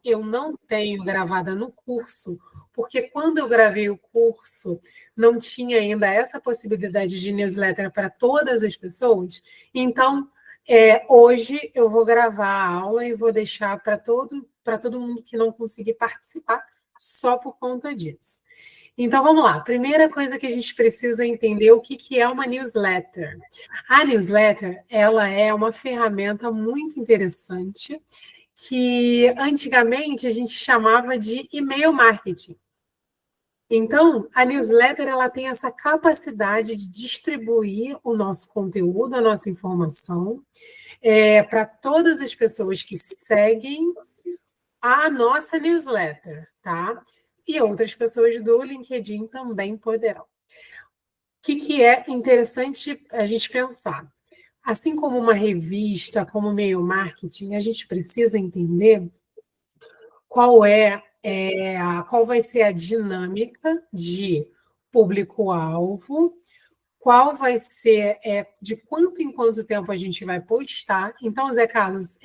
eu não tenho gravada no curso, porque quando eu gravei o curso, não tinha ainda essa possibilidade de newsletter para todas as pessoas. Então, hoje eu vou gravar a aula e vou deixar para todo mundo que não conseguir participar, só por conta disso. Então, vamos lá. Primeira coisa que a gente precisa entender o que é uma newsletter. A newsletter, ela é uma ferramenta muito interessante que antigamente a gente chamava de e-mail marketing. Então, a newsletter ela tem essa capacidade de distribuir o nosso conteúdo, a nossa informação, para todas as pessoas que seguem a nossa newsletter, tá? E outras pessoas do LinkedIn também poderão. O que é interessante a gente pensar? Assim como uma revista, como e-mail marketing, a gente precisa entender qual vai ser a dinâmica de público-alvo, qual vai ser, de quanto em quanto tempo a gente vai postar. Então, Zé Carlos,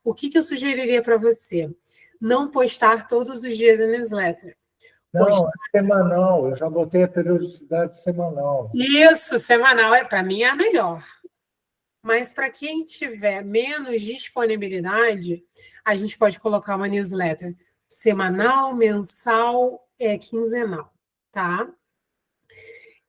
o que eu sugeriria para você? Não postar todos os dias a newsletter. Não, é semanal. Eu já botei a periodicidade semanal. Isso, semanal, para mim é a melhor. Mas para quem tiver menos disponibilidade, a gente pode colocar uma newsletter semanal, mensal, quinzenal, tá?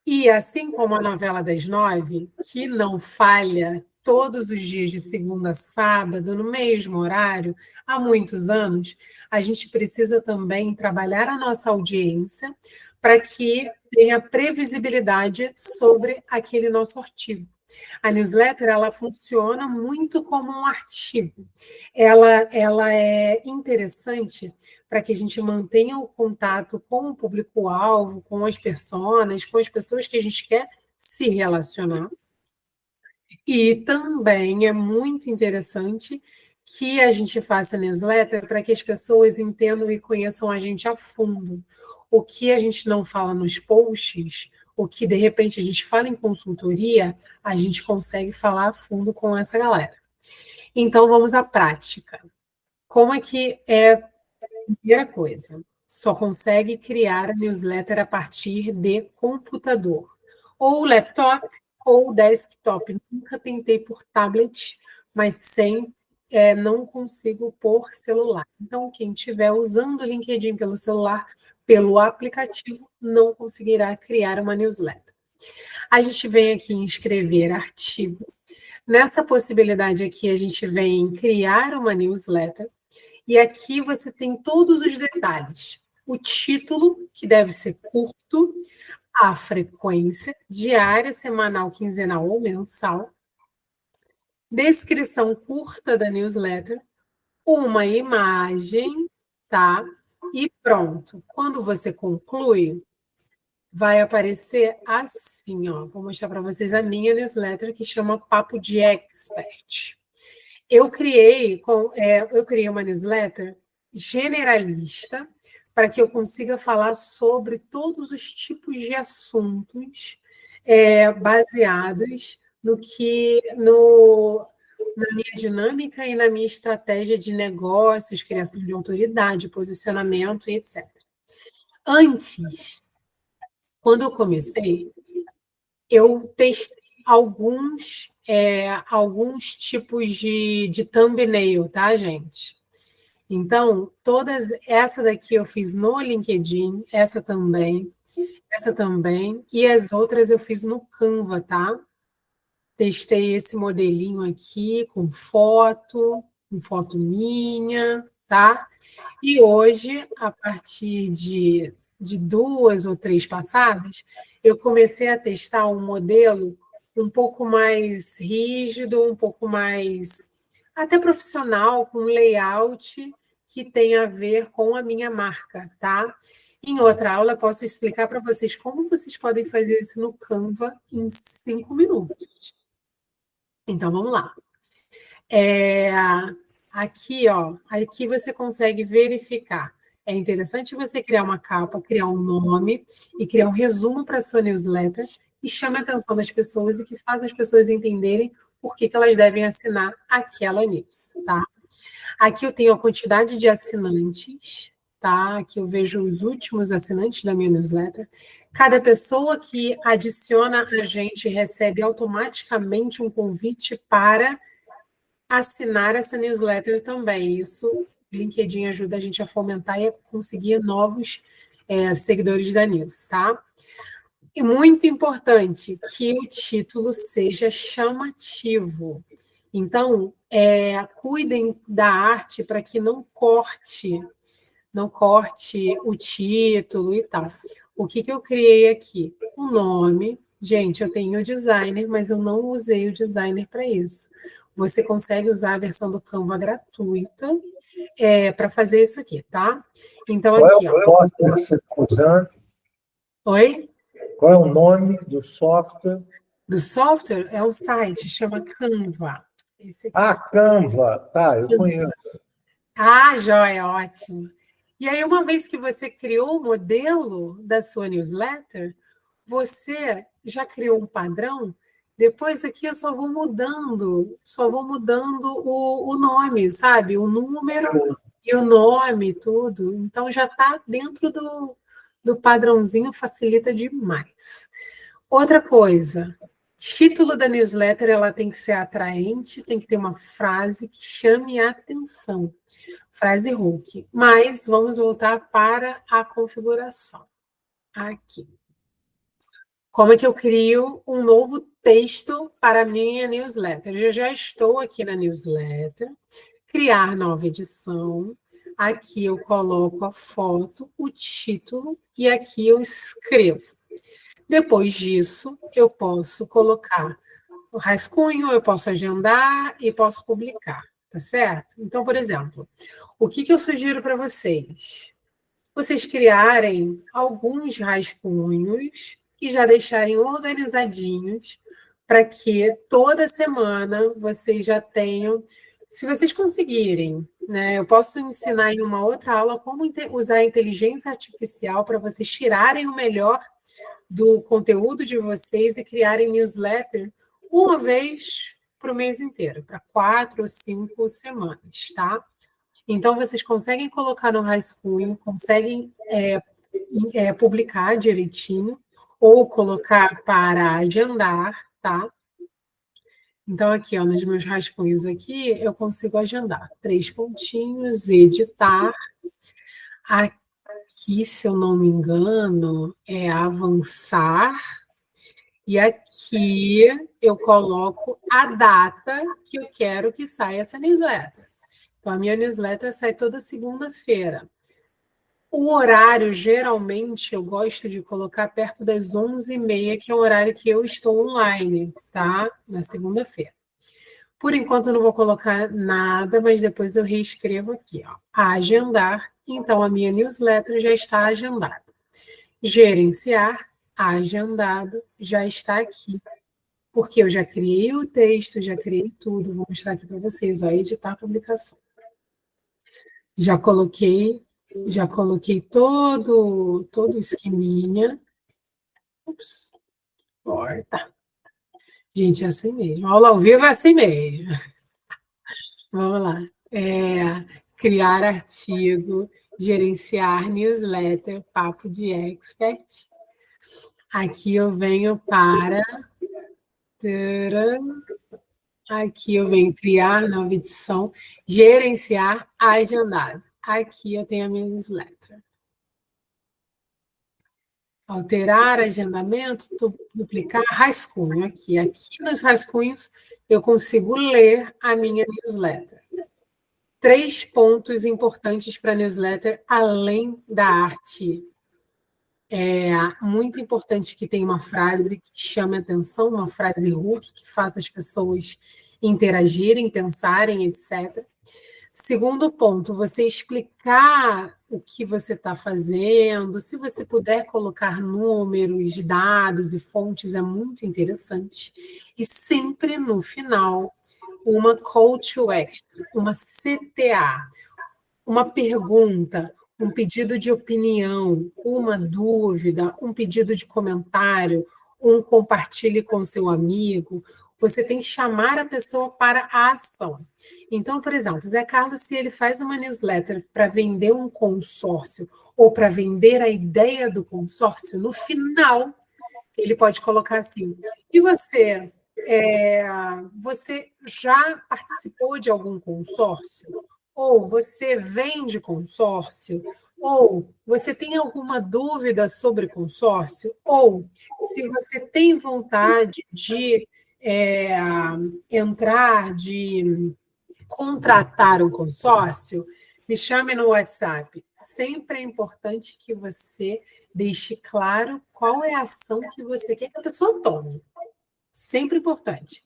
E assim como a novela das 9, que não falha todos os dias de segunda a sábado, no mesmo horário, há muitos anos, a gente precisa também trabalhar a nossa audiência para que tenha previsibilidade sobre aquele nosso artigo. A newsletter ela funciona muito como um artigo. Ela é interessante para que a gente mantenha o contato com o público-alvo, com as personas, com as pessoas que a gente quer se relacionar. E também é muito interessante que a gente faça newsletter para que as pessoas entendam e conheçam a gente a fundo. O que a gente não fala nos posts, o que de repente a gente fala em consultoria, a gente consegue falar a fundo com essa galera. Então vamos à prática. Como é que é a primeira coisa? Só consegue criar a newsletter a partir de computador, ou laptop ou desktop. Nunca tentei por tablet, mas não consigo por celular. Então, quem estiver usando o LinkedIn pelo celular, pelo aplicativo, não conseguirá criar uma newsletter. A gente vem aqui em escrever artigo. Nessa possibilidade aqui, a gente vem em criar uma newsletter. E aqui você tem todos os detalhes. O título, que deve ser curto, a frequência, diária, semanal, quinzenal ou mensal, descrição curta da newsletter, uma imagem, tá? E pronto. Quando você conclui, vai aparecer assim, ó. Vou mostrar para vocês a minha newsletter que chama Papo de Expert. Eu criei uma newsletter generalista para que eu consiga falar sobre todos os tipos de assuntos baseados na minha dinâmica e na minha estratégia de negócios, criação de autoridade, posicionamento e etc. Antes, quando eu comecei, eu testei alguns tipos de thumbnail, tá, gente? Então, essa daqui eu fiz no LinkedIn, essa também, e as outras eu fiz no Canva, tá? Testei esse modelinho aqui com foto minha, tá? E hoje, a partir de 2 ou 3 passadas, eu comecei a testar um modelo um pouco mais rígido, um pouco mais até profissional, com layout que tem a ver com a minha marca, tá? Em outra aula, eu posso explicar para vocês como vocês podem fazer isso no Canva em 5 minutos. Então, vamos lá. Aqui você consegue verificar. É interessante você criar uma capa, criar um nome e criar um resumo para a sua newsletter que chame a atenção das pessoas e que faz as pessoas entenderem por que elas devem assinar aquela news, tá? Aqui eu tenho a quantidade de assinantes, tá? Aqui eu vejo os últimos assinantes da minha newsletter. Cada pessoa que adiciona a gente recebe automaticamente um convite para assinar essa newsletter também. Isso, o LinkedIn ajuda a gente a fomentar e a conseguir novos seguidores da news, tá? E muito importante que o título seja chamativo. Então, cuidem da arte para que não corte o título e tal. O que eu criei aqui? O nome. Gente, eu tenho o designer, mas eu não usei o designer para isso. Você consegue usar a versão do Canva gratuita para fazer isso aqui, tá? Então, Qual é aqui, o ó. software que você está usando? Oi? Qual é o nome do software? Do software é um site, chama Canva. Esse aqui. Ah, Canva. Tá, eu conheço. Ah, joia, ótimo. E aí, uma vez que você criou o modelo da sua newsletter, você já criou um padrão, depois aqui eu só vou mudando o nome, sabe? O número e o nome, tudo. Então já está dentro do padrãozinho, facilita demais. Outra coisa, título da newsletter ela tem que ser atraente, tem que ter uma frase que chame a atenção. Frase hook. Mas vamos voltar para a configuração. Aqui. Como é que eu crio um novo texto para a minha newsletter? Eu já estou aqui na newsletter. Criar nova edição. Aqui eu coloco a foto, o título e aqui eu escrevo. Depois disso, eu posso colocar o rascunho, eu posso agendar e posso publicar, tá certo? Então, por exemplo, o que eu sugiro para vocês? Vocês criarem alguns rascunhos e já deixarem organizadinhos para que toda semana vocês já tenham. Se vocês conseguirem, né, eu posso ensinar em uma outra aula como usar a inteligência artificial para vocês tirarem o melhor do conteúdo de vocês e criarem newsletter uma vez para o mês inteiro, para 4 ou 5 semanas, tá? Então, vocês conseguem colocar no rascunho, conseguem publicar direitinho, ou colocar para agendar, tá? Então, aqui, ó, nos meus rascunhos aqui, eu consigo agendar. 3 pontinhos, editar. Aqui, se eu não me engano, é avançar. E aqui eu coloco a data que eu quero que saia essa newsletter. Então, a minha newsletter sai toda segunda-feira. O horário, geralmente, eu gosto de colocar perto das 11h30, que é o horário que eu estou online, tá? Na segunda-feira. Por enquanto, eu não vou colocar nada, mas depois eu reescrevo aqui, ó. Agendar. Então, a minha newsletter já está agendada. Gerenciar, agendado, já está aqui. Porque eu já criei o texto, já criei tudo. Vou mostrar aqui para vocês, ó, editar a publicação. Já coloquei todo o esqueminha. Ups, porta. Gente, é assim mesmo. Aula ao vivo é assim mesmo. Vamos lá. Criar artigo, gerenciar newsletter, papo de expert. Aqui eu venho para... Aqui eu venho criar nova edição, gerenciar agendado. Aqui eu tenho a minha newsletter. Alterar agendamento, duplicar rascunho. Aqui nos rascunhos eu consigo ler a minha newsletter. 3 pontos importantes para a newsletter, além da arte. É muito importante que tenha uma frase que chame a atenção, uma frase hook, que faça as pessoas interagirem, pensarem, etc. Segundo ponto, você explicar o que você está fazendo, se você puder colocar números, dados e fontes, é muito interessante. E sempre no final, uma call to action, uma CTA, uma pergunta, um pedido de opinião, uma dúvida, um pedido de comentário, um compartilhe com seu amigo, você tem que chamar a pessoa para a ação. Então, por exemplo, Zé Carlos, se ele faz uma newsletter para vender um consórcio ou para vender a ideia do consórcio, no final ele pode colocar assim: e você? Você já participou de algum consórcio? Ou você vende consórcio? Ou você tem alguma dúvida sobre consórcio? Ou se você tem vontade de é, entrar, de contratar um consórcio, me chame no WhatsApp. Sempre é importante que você deixe claro qual é a ação que você quer que a pessoa tome. Sempre importante.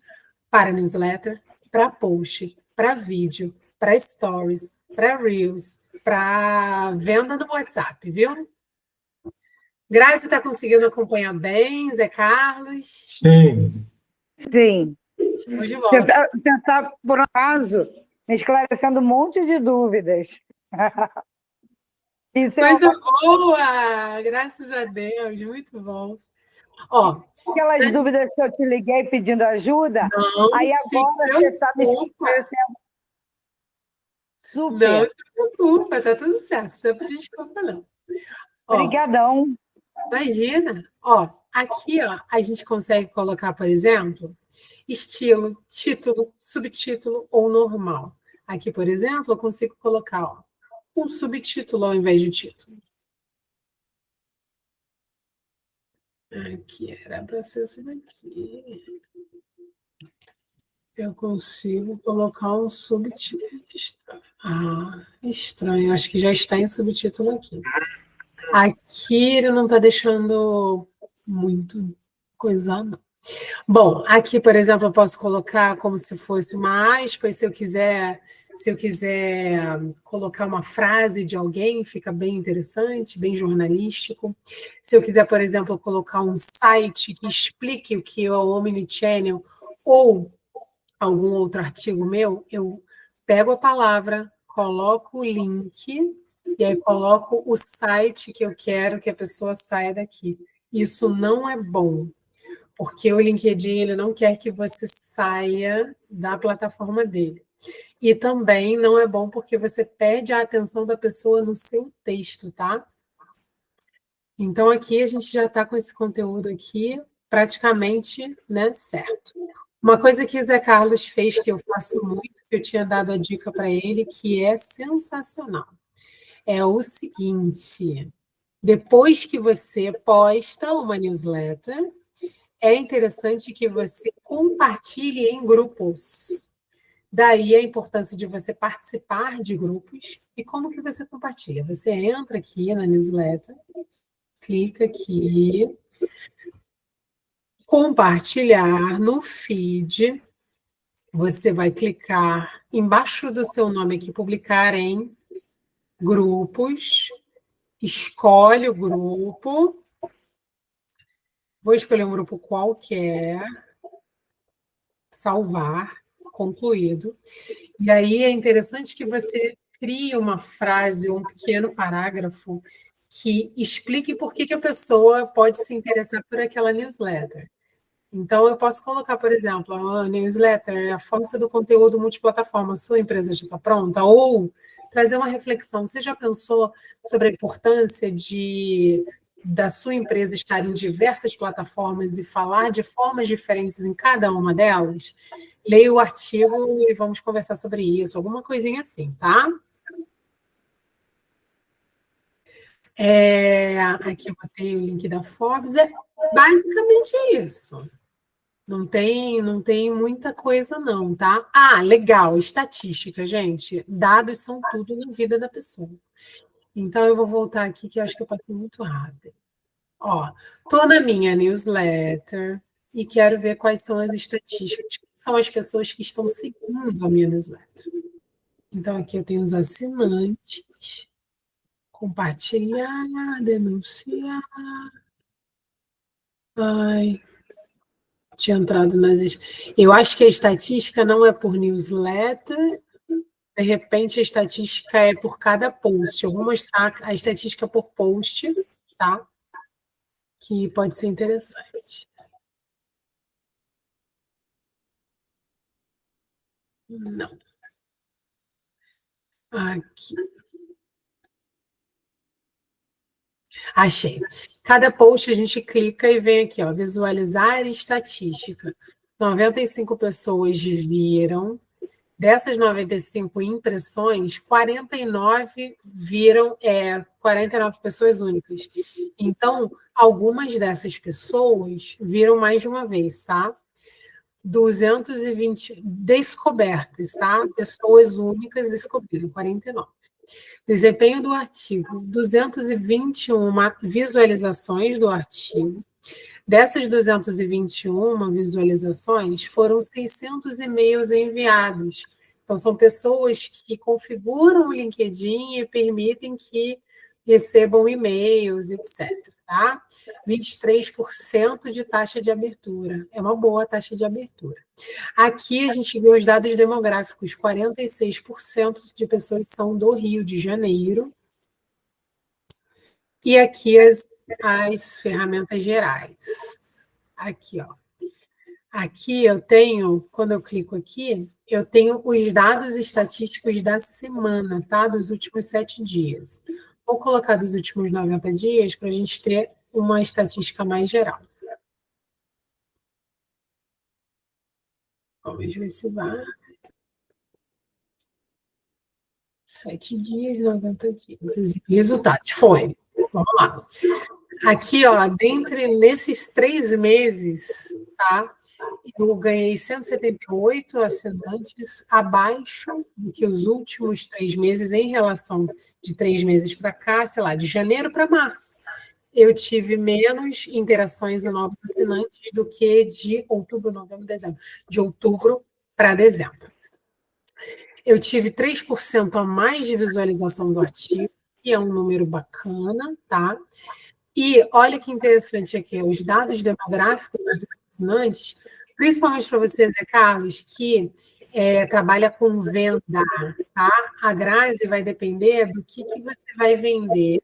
Para newsletter, para post, para vídeo, para stories, para reels, para venda no WhatsApp, viu? Grazi está conseguindo acompanhar bem, Zé Carlos? Sim. Sim. Show de bola. Tentar, por um acaso, me esclarecendo um monte de dúvidas. Isso é Coisa boa! Graças a Deus, muito bom. Ó, aquelas dúvidas que eu te liguei pedindo ajuda, não aí se agora você está me preocupa. esclarecendo Não super. se preocupa, tá tudo certo. Não precisa pedir desculpa, não. Ó, Obrigadão. imagina. Ó, aqui, ó, a gente consegue colocar, por exemplo, estilo, título, subtítulo ou normal. Aqui, por exemplo, eu consigo colocar, ó, um subtítulo ao invés de título. Aqui era para ser esse daqui. Eu consigo colocar um subtítulo. Ah, estranho. Acho que já está em subtítulo aqui. Aqui ele não está deixando muito coisa, não. Bom, aqui, por exemplo, eu posso colocar como se fosse uma aspas, se eu quiser colocar uma frase de alguém, fica bem interessante, bem jornalístico. Se eu quiser, por exemplo, colocar um site que explique o que é o Omnichannel ou algum outro artigo meu, eu pego a palavra, coloco o link e aí coloco o site que eu quero que a pessoa saia daqui. Isso não é bom, porque o LinkedIn ele não quer que você saia da plataforma dele. E também não é bom porque você perde a atenção da pessoa no seu texto, tá? Então aqui a gente já está com esse conteúdo aqui praticamente, né, certo. Uma coisa que o Zé Carlos fez, que eu faço muito, que eu tinha dado a dica para ele, que é sensacional, é o seguinte: depois que você posta uma newsletter, é interessante que você compartilhe em grupos. Daí a importância de você participar de grupos. E como que você compartilha? Você entra aqui na newsletter, clica aqui, compartilhar no feed. Você vai clicar embaixo do seu nome aqui, publicar em grupos, escolhe o grupo, vou escolher um grupo qualquer, salvar, concluído. E aí é interessante que você crie uma frase ou um pequeno parágrafo que explique por que a pessoa pode se interessar por aquela newsletter. Então, eu posso colocar, por exemplo, a newsletter, a força do conteúdo multiplataforma, sua empresa já está pronta? Ou trazer uma reflexão. Você já pensou sobre a importância da sua empresa estar em diversas plataformas e falar de formas diferentes em cada uma delas? Leia o artigo e vamos conversar sobre isso, alguma coisinha assim, tá? Aqui eu botei o link da Forbes, é basicamente isso. Não tem muita coisa, não, tá? Ah, legal, estatística, gente. Dados são tudo na vida da pessoa. Então, eu vou voltar aqui, que eu acho que eu passei muito rápido. Ó, tô na minha newsletter e quero ver quais são as estatísticas, quem são as pessoas que estão seguindo a minha newsletter. Então, aqui eu tenho os assinantes, compartilhar, denunciar. Ai, tinha entrado nas. Eu acho que a estatística não é por newsletter, de repente a estatística é por cada post. Eu vou mostrar a estatística por post, tá? Que pode ser interessante. Não. Aqui. Achei. Cada post a gente clica e vem aqui, ó, visualizar estatística. 95 pessoas viram. Dessas 95 impressões, 49 viram, 49 pessoas únicas. Então, algumas dessas pessoas viram mais de uma vez, tá? 220 descobertas, tá? Pessoas únicas descobriram, 49. Desempenho do artigo, 221 visualizações do artigo. Dessas 221 visualizações, foram 600 e-mails enviados. Então, são pessoas que configuram o LinkedIn e permitem que recebam e-mails, etc. Tá? 23% de taxa de abertura. É uma boa taxa de abertura. Aqui a gente vê os dados demográficos. 46% de pessoas são do Rio de Janeiro. E aqui as ferramentas gerais. Aqui, ó. Aqui eu tenho, quando eu clico aqui, eu tenho os dados estatísticos da semana, tá? Dos últimos 7 dias. Vou colocar dos últimos 90 dias para a gente ter uma estatística mais geral. Vamos ver se vai. 7 dias, 90 dias. Resultados, foi. Vamos lá. Aqui, ó, nesses 3 meses, tá? Eu ganhei 178 assinantes, abaixo do que os últimos 3 meses, em relação de 3 meses para cá, sei lá, de janeiro para março. Eu tive menos interações e novos assinantes do que de outubro, novembro, dezembro. De outubro para dezembro. Eu tive 3% a mais de visualização do artigo, que é um número bacana, tá? E olha que interessante aqui, os dados demográficos dos assinantes, principalmente para você, Zé Carlos, que trabalha com venda, tá? A Grazi vai depender do que você vai vender.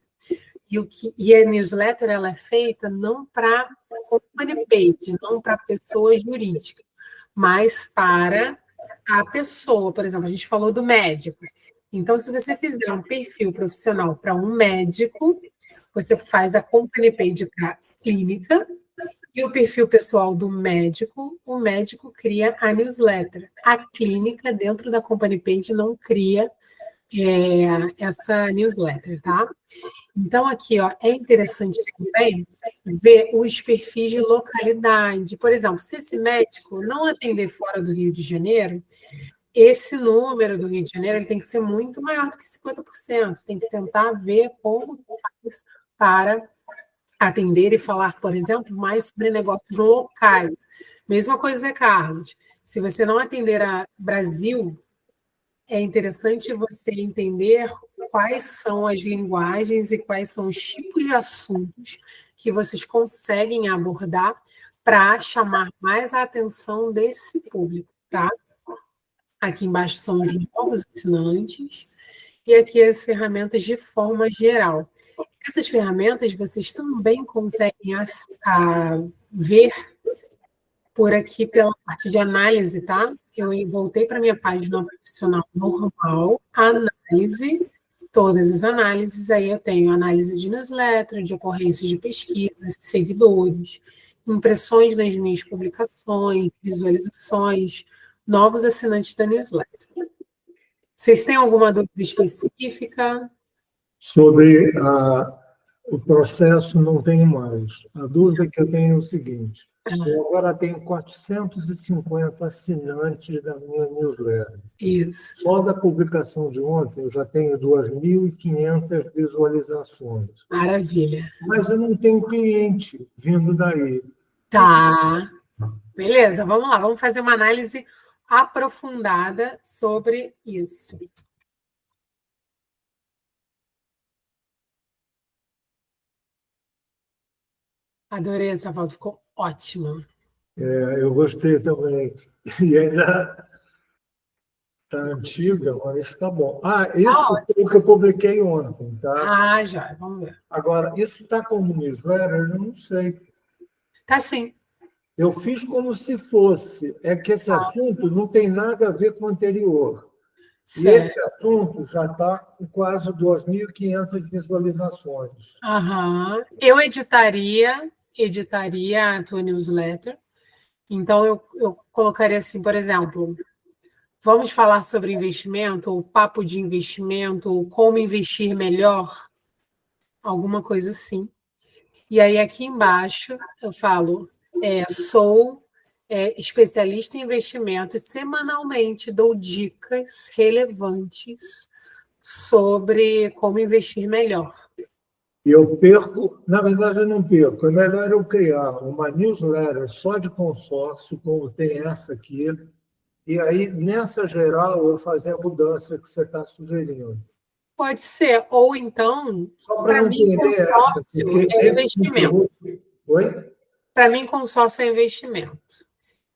E a newsletter ela é feita não para company page, não para pessoa jurídica, mas para a pessoa. Por exemplo, a gente falou do médico. Então, se você fizer um perfil profissional para um médico, você faz a company page para a clínica e o perfil pessoal do médico, o médico cria a newsletter. A clínica, dentro da company page, não cria essa newsletter, tá? Então, aqui, ó, é interessante também ver os perfis de localidade. Por exemplo, se esse médico não atender fora do Rio de Janeiro, esse número do Rio de Janeiro ele tem que ser muito maior do que 50%. Tem que tentar ver como faz para atender e falar, por exemplo, mais sobre negócios locais. Mesma coisa, Zé Carlos. Se você não atender a Brasil, é interessante você entender quais são as linguagens e quais são os tipos de assuntos que vocês conseguem abordar para chamar mais a atenção desse público, tá? Aqui embaixo são os novos assinantes e aqui as ferramentas de forma geral. Essas ferramentas vocês também conseguem ver por aqui pela parte de análise, tá? Eu voltei para a minha página profissional normal, análise, todas as análises, aí eu tenho análise de newsletter, de ocorrências de pesquisas, seguidores, impressões nas minhas publicações, visualizações, novos assinantes da newsletter. Vocês têm alguma dúvida específica? Sobre o processo, não tenho mais. A dúvida que eu tenho é o seguinte: eu agora tenho 450 assinantes da minha newsletter. Isso. Só da publicação de ontem eu já tenho 2.500 visualizações. Maravilha. Mas eu não tenho cliente vindo daí. Tá. Beleza, vamos lá. Vamos fazer uma análise aprofundada sobre isso. Adorei essa foto, ficou ótima. Eu gostei também. E ainda está antiga, mas está bom. Isso foi o que eu publiquei ontem, tá? Já, vamos ver. Agora, isso está como newsletter? Eu não sei. Tá sim. Eu fiz como se fosse. É que esse assunto não tem nada a ver com o anterior. E Certo. esse assunto já está com quase 2.500 visualizações. Aham. Eu editaria a tua newsletter. Então, eu colocaria assim, por exemplo, vamos falar sobre investimento, ou papo de investimento, ou como investir melhor, alguma coisa assim. E aí, aqui embaixo, eu falo, sou especialista em investimento e semanalmente dou dicas relevantes sobre como investir melhor. E eu perco, na verdade, eu não perco. É melhor eu criar uma newsletter só de consórcio, como tem essa aqui, e aí, nessa geral, eu fazer a mudança que você está sugerindo. Pode ser, ou então, Só para para não mim, perder essa, consórcio porque é esse investimento. conteúdo... Oi? Para mim, consórcio é investimento.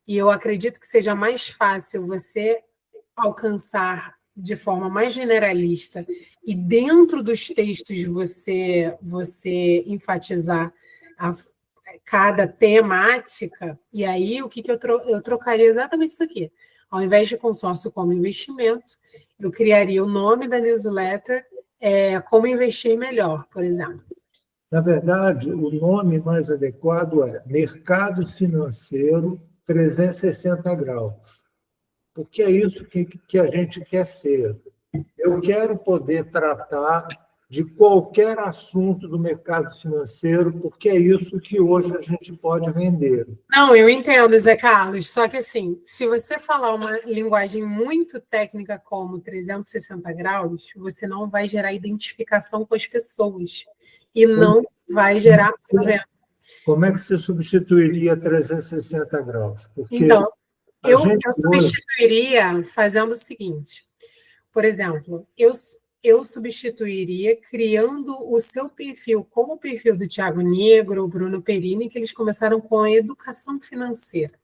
E eu acredito que seja mais fácil você alcançar de forma mais generalista e dentro dos textos você enfatizar cada temática. E aí, o que eu trocaria exatamente isso aqui. Ao invés de consórcio como investimento, eu criaria o nome da newsletter como investir melhor, por exemplo. Na verdade, o nome mais adequado é Mercado Financeiro 360 graus, porque é isso que a gente quer ser. Eu quero poder tratar de qualquer assunto do mercado financeiro, porque é isso que hoje a gente pode vender. Não, eu entendo, Zé Carlos, só que assim, se você falar uma linguagem muito técnica como 360 graus, você não vai gerar identificação com as pessoas e não vai gerar venda. Como é que você substituiria 360 graus? Porque então, eu hoje... substituiria fazendo o seguinte, por exemplo, eu substituiria criando o seu perfil, como o perfil do Thiago Negro, o Bruno Perini, que eles começaram com a educação financeira.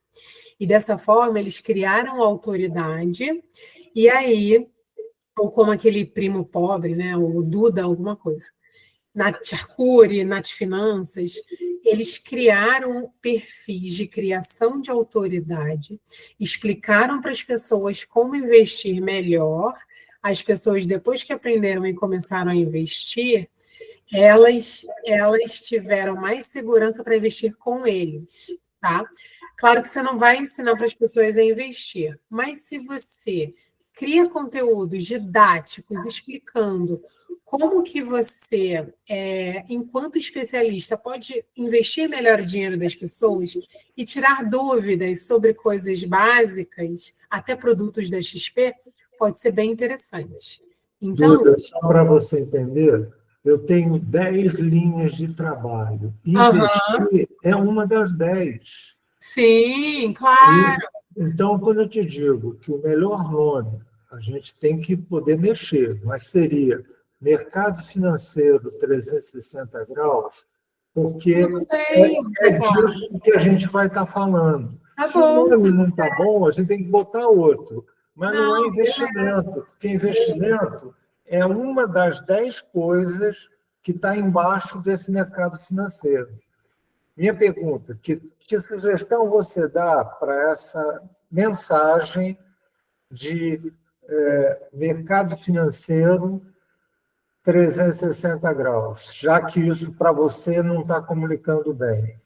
E dessa forma, eles criaram autoridade, e aí, ou como aquele primo pobre, né, o Duda, alguma coisa, Nath Arcuri, Nath Finanças, eles criaram perfis de criação de autoridade, explicaram para as pessoas como investir melhor. As pessoas, depois que aprenderam e começaram a investir, elas tiveram mais segurança para investir com eles, tá? Claro que você não vai ensinar para as pessoas a investir, mas se você cria conteúdos didáticos explicando como que você, enquanto especialista, pode investir melhor o dinheiro das pessoas e tirar dúvidas sobre coisas básicas, até produtos da XP, pode ser bem interessante. Então, Duda, só para você entender, eu tenho 10 linhas de trabalho. Investir é uma das 10. Sim, claro. Então, quando eu te digo que o melhor nome, a gente tem que poder mexer, mas seria Mercado Financeiro 360 graus, porque é disso que a gente vai estar falando. Se o nome não está bom, a gente tem que botar outro. Mas não é investimento, porque investimento é uma das 10 coisas que está embaixo desse mercado financeiro. Minha pergunta, que sugestão você dá para essa mensagem de mercado financeiro 360 graus, já que isso para você não está comunicando bem?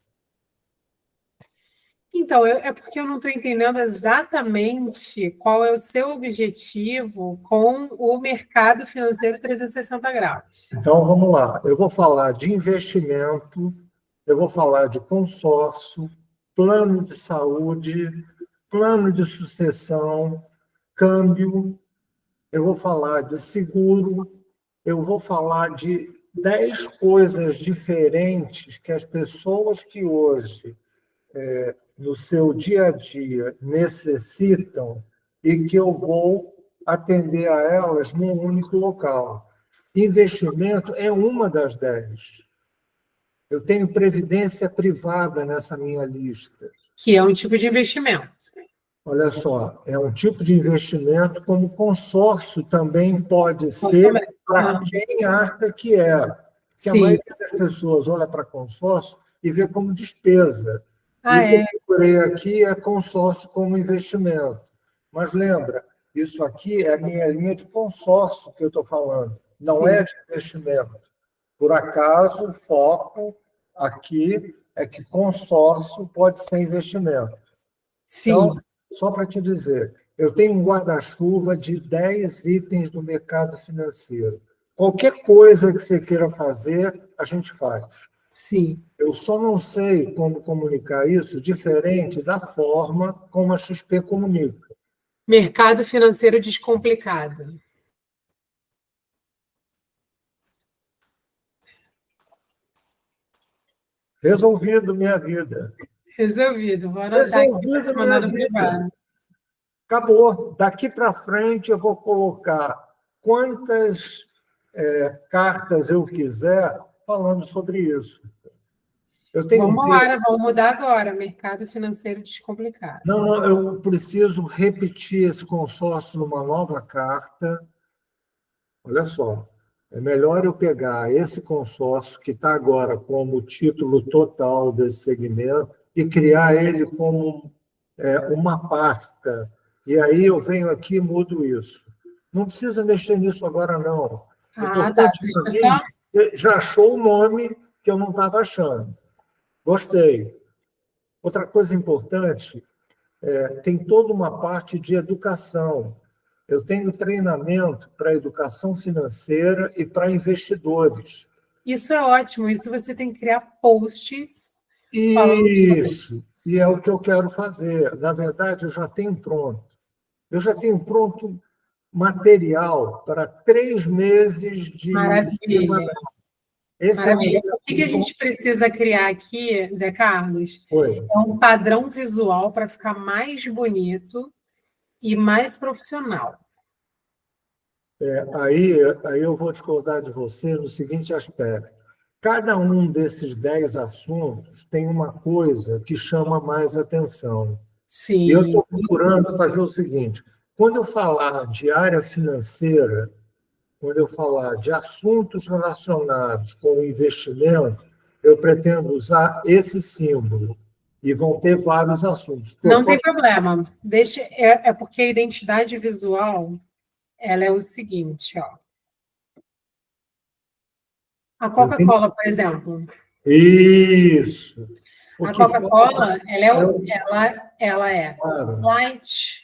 Então, é porque eu não estou entendendo exatamente qual é o seu objetivo com o mercado financeiro 360 graus. Então, vamos lá. Eu vou falar de investimento, eu vou falar de consórcio, plano de saúde, plano de sucessão, câmbio, eu vou falar de seguro, eu vou falar de 10 coisas diferentes que as pessoas que hoje, no seu dia a dia, necessitam e que eu vou atender a elas num único local. Investimento é uma das 10. Eu tenho previdência privada nessa minha lista. Que é um tipo de investimento. Olha só, é um tipo de investimento, como consórcio também pode ser para quem acha que é. Porque a maioria das pessoas olha para consórcio e vê como despesa. Ah, E o que eu é? procurei aqui é consórcio como investimento. Mas lembra, isso aqui é a minha linha de consórcio que eu estou falando, não é Sim, de investimento. Por acaso, o foco aqui é que consórcio pode ser investimento. Então, sim. só para te dizer, eu tenho um guarda-chuva de 10 itens do mercado financeiro. Qualquer coisa que você queira fazer, a gente faz. Sim. Eu só não sei como comunicar isso diferente da forma como a XP comunica. Mercado financeiro descomplicado. Resolvido minha vida. Resolvido. Vou anotar aqui para te Resolvido minha mandar no vida. privado. Acabou. Daqui para frente eu vou colocar quantas cartas eu quiser falando sobre isso. Eu tenho Vamos um embora, texto. vamos mudar agora. Mercado financeiro descomplicado. Não, não, eu preciso repetir esse consórcio numa nova carta. Olha só, é melhor eu pegar esse consórcio que está agora como título total desse segmento e criar ele como uma pasta. E aí eu venho aqui e mudo isso. Não precisa mexer nisso agora, não. O Ah, tá. importante para Deixa mim, só. você já achou o nome que eu não estava achando. Gostei. Outra coisa importante, tem toda uma parte de educação. Eu tenho treinamento para educação financeira e para investidores. Isso é ótimo. Isso você tem que criar posts falando sobre Isso, e é isso. o que eu quero fazer. Na verdade, eu já tenho pronto. Eu já tenho pronto material para 3 meses de Maravilha. semanal. Esse é o Maravilha. O que a meu. gente precisa criar aqui, Zé Carlos, Foi. é um padrão visual para ficar mais bonito e mais profissional. Aí eu vou discordar de você no seguinte aspecto. Cada um desses 10 assuntos tem uma coisa que chama mais atenção. E eu Sim. estou procurando fazer o seguinte: quando eu falar de área financeira, quando eu falar de assuntos relacionados com o investimento, eu pretendo usar esse símbolo. E vão ter vários assuntos. Não tem problema. Deixa, é porque a identidade visual, ela é o seguinte, ó. A Coca-Cola, por exemplo. Isso. A Porque Coca-Cola, eu, ela é claro, light,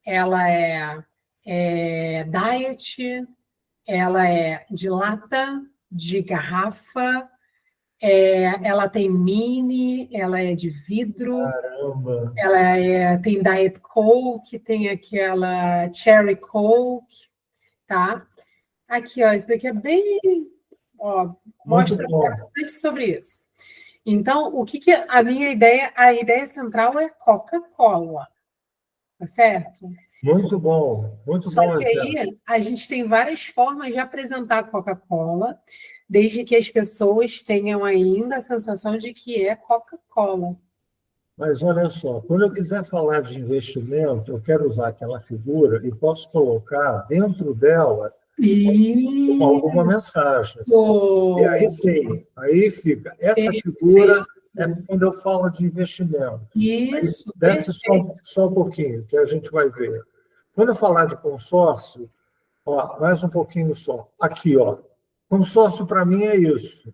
ela diet, ela é de lata, de garrafa, ela tem mini, ela é de vidro, caramba, tem Diet Coke, tem aquela Cherry Coke, tá? Aqui, ó, isso daqui é bem, ó, muito mostra bom, bastante sobre isso. Então, o que a minha ideia, a ideia central é Coca-Cola, tá certo? muito Só bom, que Zé. aí a gente tem várias formas de apresentar a Coca-Cola, desde que as pessoas tenham ainda a sensação de que é Coca-Cola. Mas olha só, quando eu quiser falar de investimento, eu quero usar aquela figura e posso colocar dentro dela alguma Isso! mensagem. E aí sim, aí fica. Essa figura Perfeito! é quando eu falo de investimento. Aí Isso, desce perfeito! só um pouquinho, que a gente vai ver. Quando eu falar de consórcio, ó, mais um pouquinho só. Aqui, ó. Consórcio para mim é isso.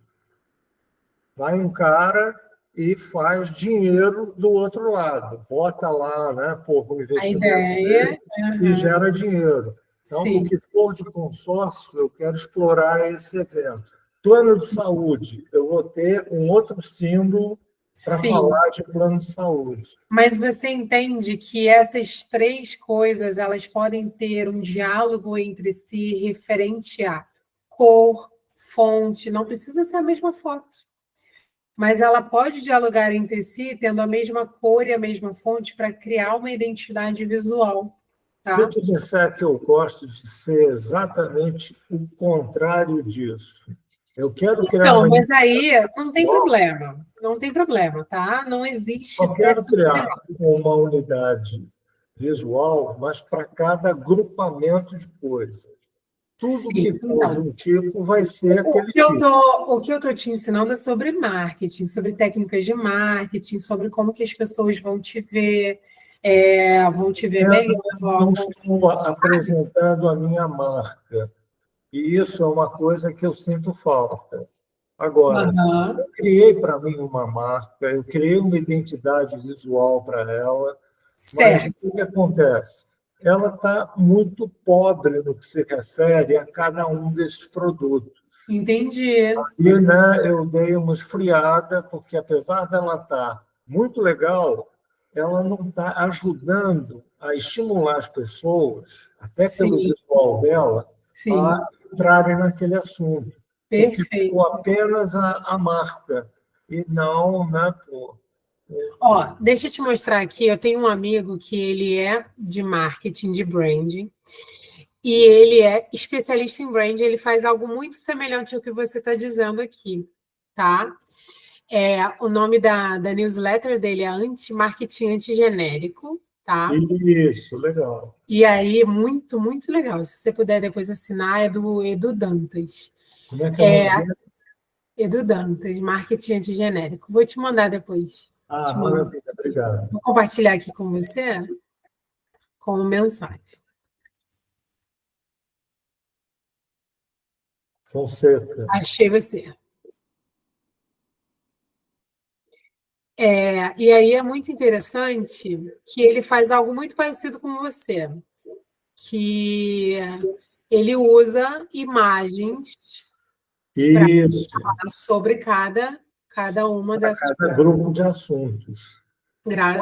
Vai um cara e faz dinheiro do outro lado. Bota lá, né, o A investimento dele ideia, e gera dinheiro. Então, no sim, que for de consórcio, eu quero explorar esse evento. Plano de saúde, eu vou ter um outro símbolo para sim. falar de plano de saúde. Mas você entende que essas três coisas elas podem ter um diálogo entre si referente a cor, fonte, não precisa ser a mesma foto, mas ela pode dialogar entre si tendo a mesma cor e a mesma fonte para criar uma identidade visual, Se eu tá? te disser que eu gosto de ser exatamente o contrário disso, eu quero criar Então, uma mas aí identidade não tem problema, tá? Não existe só quero certo nem criar errado. uma unidade visual, mas para cada agrupamento de coisas. tudo Sim, que for de então. um tipo vai ser O aquele que eu tipo. tô te ensinando é sobre marketing, sobre técnicas de marketing, sobre como que as pessoas vão te ver, vão te ver melhor. Não estou apresentando a minha marca. E isso é uma coisa que eu sinto falta. Agora, Aham, eu criei para mim uma marca, eu criei uma identidade visual para ela, mas certo, o que acontece? Ela está muito pobre no que se refere a cada um desses produtos. entendi. E, né, eu dei uma esfriada, porque apesar dela estar muito legal, ela não está ajudando a estimular as pessoas, até pelo Sim, visual dela, sim, a entrarem naquele assunto, porque ficou perfeito. apenas a marca, e não, né, pô, Ó, deixa eu te mostrar aqui, eu tenho um amigo que ele é de marketing, de branding, e ele é especialista em branding, ele faz algo muito semelhante ao que você está dizendo aqui, tá? O nome da newsletter dele é Marketing Antigenérico, tá? isso, legal. E aí, muito, muito legal. Se você puder depois assinar, é do Edu Dantas. Como é que é o nome dele? Edu Dantas, Marketing Antigenérico. Vou te mandar depois. Ah, Te mando maravilha, aqui. obrigado. Vou compartilhar aqui com você como mensagem. Fonseca. Achei você. E aí é muito interessante que ele faz algo muito parecido com você, que ele usa imagens Isso, sobre cada uma para dessas, cada grupo de assuntos.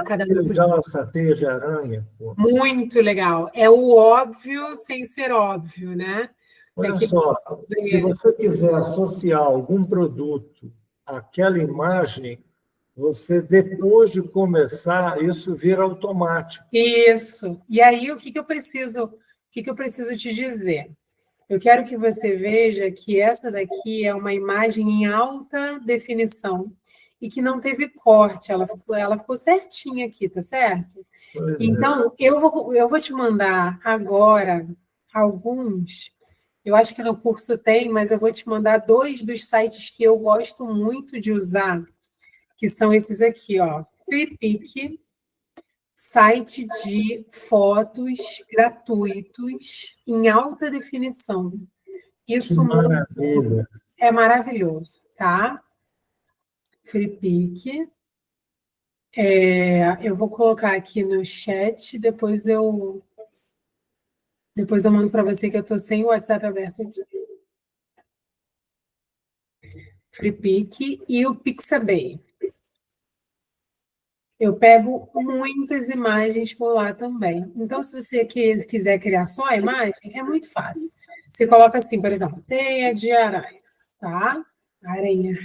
cada Que grupo de... legal essa teia de aranha, pô. Muito legal. É o óbvio sem ser óbvio, né? Olha Aquele só, se sobre... você quiser associar algum produto àquela imagem, você, depois de começar, isso vira automático. Isso. E aí, o que que eu preciso te dizer? Eu quero que você veja que essa daqui é uma imagem em alta definição e que não teve corte, ela ficou certinha aqui, tá certo? Pois é. Então, eu vou te mandar agora alguns. Eu acho que no curso tem, mas eu vou te mandar dois dos sites que eu gosto muito de usar, que são esses aqui, ó. FreePic, site de fotos gratuitos em alta definição. Que Isso maravilha. é maravilhoso, tá? FreePic. Eu vou colocar aqui no chat, depois eu mando para você que eu estou sem o WhatsApp aberto aqui. FreePic e o Pixabay. Eu pego muitas imagens por lá também. Então, se você quiser criar só a imagem, é muito fácil. Você coloca assim, por exemplo, teia de aranha, tá? Aranha.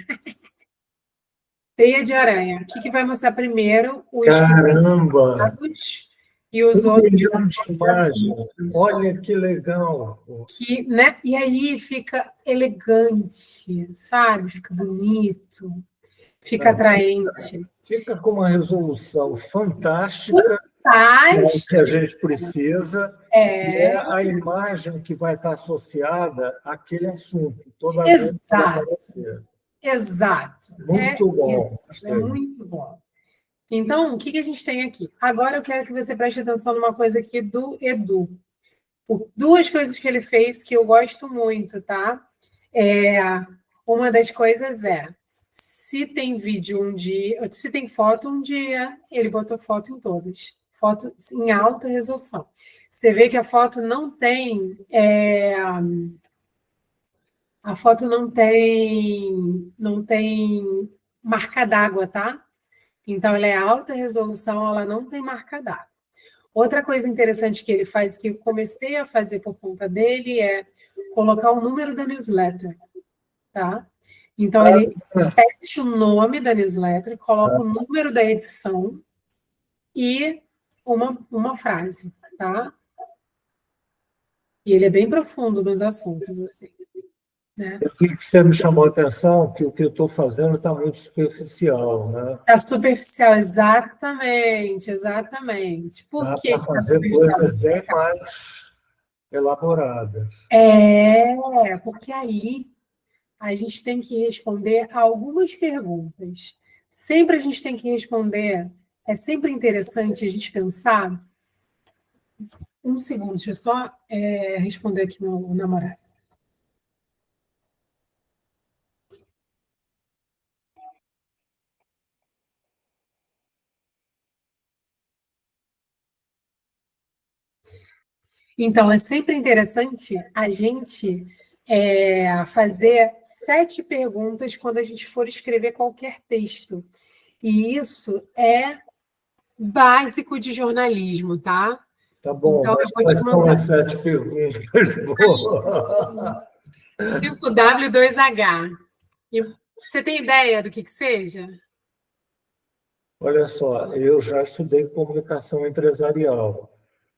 Teia de aranha. O que vai mostrar primeiro? Os que são Caramba! dados e os 1 outros milhão de imagens. Olha que legal. Pô. né? E aí fica elegante, sabe? Fica bonito, fica Não, atraente. fica com uma resolução fantástica, que é o que a Fantástico. gente precisa, e é a imagem que vai estar associada àquele assunto, toda vez que vai Exato, aparecer. exato. É Muito bom, isso, é gostei. muito bom. Então, o que a gente tem aqui? Agora eu quero que você preste atenção numa coisa aqui do Edu. Duas coisas que ele fez que eu gosto muito, tá? Uma das coisas se tem vídeo um dia, se tem foto um dia, ele botou foto em todas. Foto em alta resolução. Você vê que a foto não tem. A foto não tem marca d'água, tá? Então, ela é alta resolução, ela não tem marca d'água. Outra coisa interessante que ele faz, que eu comecei a fazer por conta dele, é colocar o número da newsletter, tá? Então, ele repete o nome da newsletter, coloca o número da edição e uma frase, tá? E ele é bem profundo nos assuntos, assim, né? O que você me chamou a atenção, que o que eu estou fazendo está muito superficial, né? Está superficial, exatamente, exatamente. Por Dá que para está fazer superficial? coisas bem mais. elaboradas. Porque ali a gente tem que responder a algumas perguntas. Sempre a gente tem que responder. É sempre interessante a gente pensar. Um segundo, deixa eu só responder aqui meu namorado. Então, é sempre interessante a gente fazer 7 perguntas quando a gente for escrever qualquer texto. E isso é básico de jornalismo, tá? Tá bom, Então, mas eu vou te quais são mandar. as 7 perguntas? 5W2H. E você tem ideia do que seja? Olha só, eu já estudei comunicação empresarial.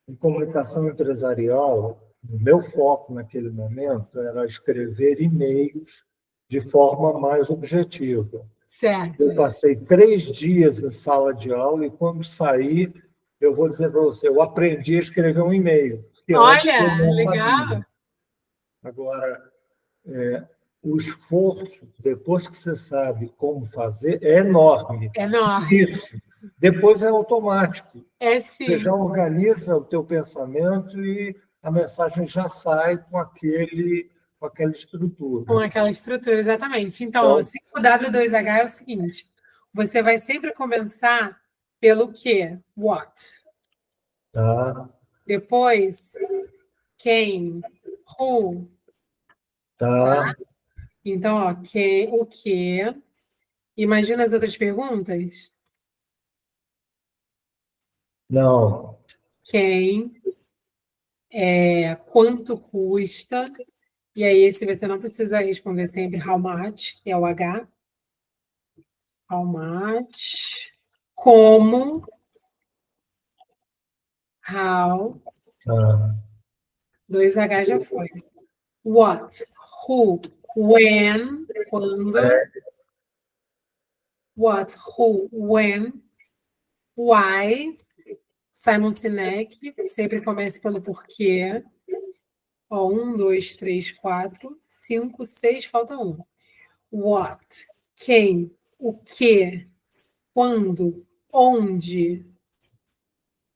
Em comunicação empresarial, o meu foco naquele momento era escrever e-mails de forma mais objetiva. Certo. Eu passei 3 dias em sala de aula e, quando saí, eu vou dizer para você, eu aprendi a escrever um e-mail. Porque antes eu Olha, não legal. sabia. Agora, o esforço, depois que você sabe como fazer, é enorme. É enorme. Isso. Depois é automático. É Você já sim. organiza o teu pensamento e a mensagem já sai com aquela estrutura. Com aquela estrutura, exatamente. Então, Então, 5W2H é o seguinte: você vai sempre começar pelo quê? What. tá, Depois, quem, who. tá. Então, ó, o quê? Imagina as outras perguntas. Não, Quem, quanto custa, e aí esse você não precisa responder sempre how much, é o H. How much, como, how, tá. 2H já foi. What, who, when, quando, what, who, when, why, Simon Sinek, sempre comece pelo porquê. Ó, 1, 2, 3, 4, 5, 6, falta um. What, quem, o que, quando, onde,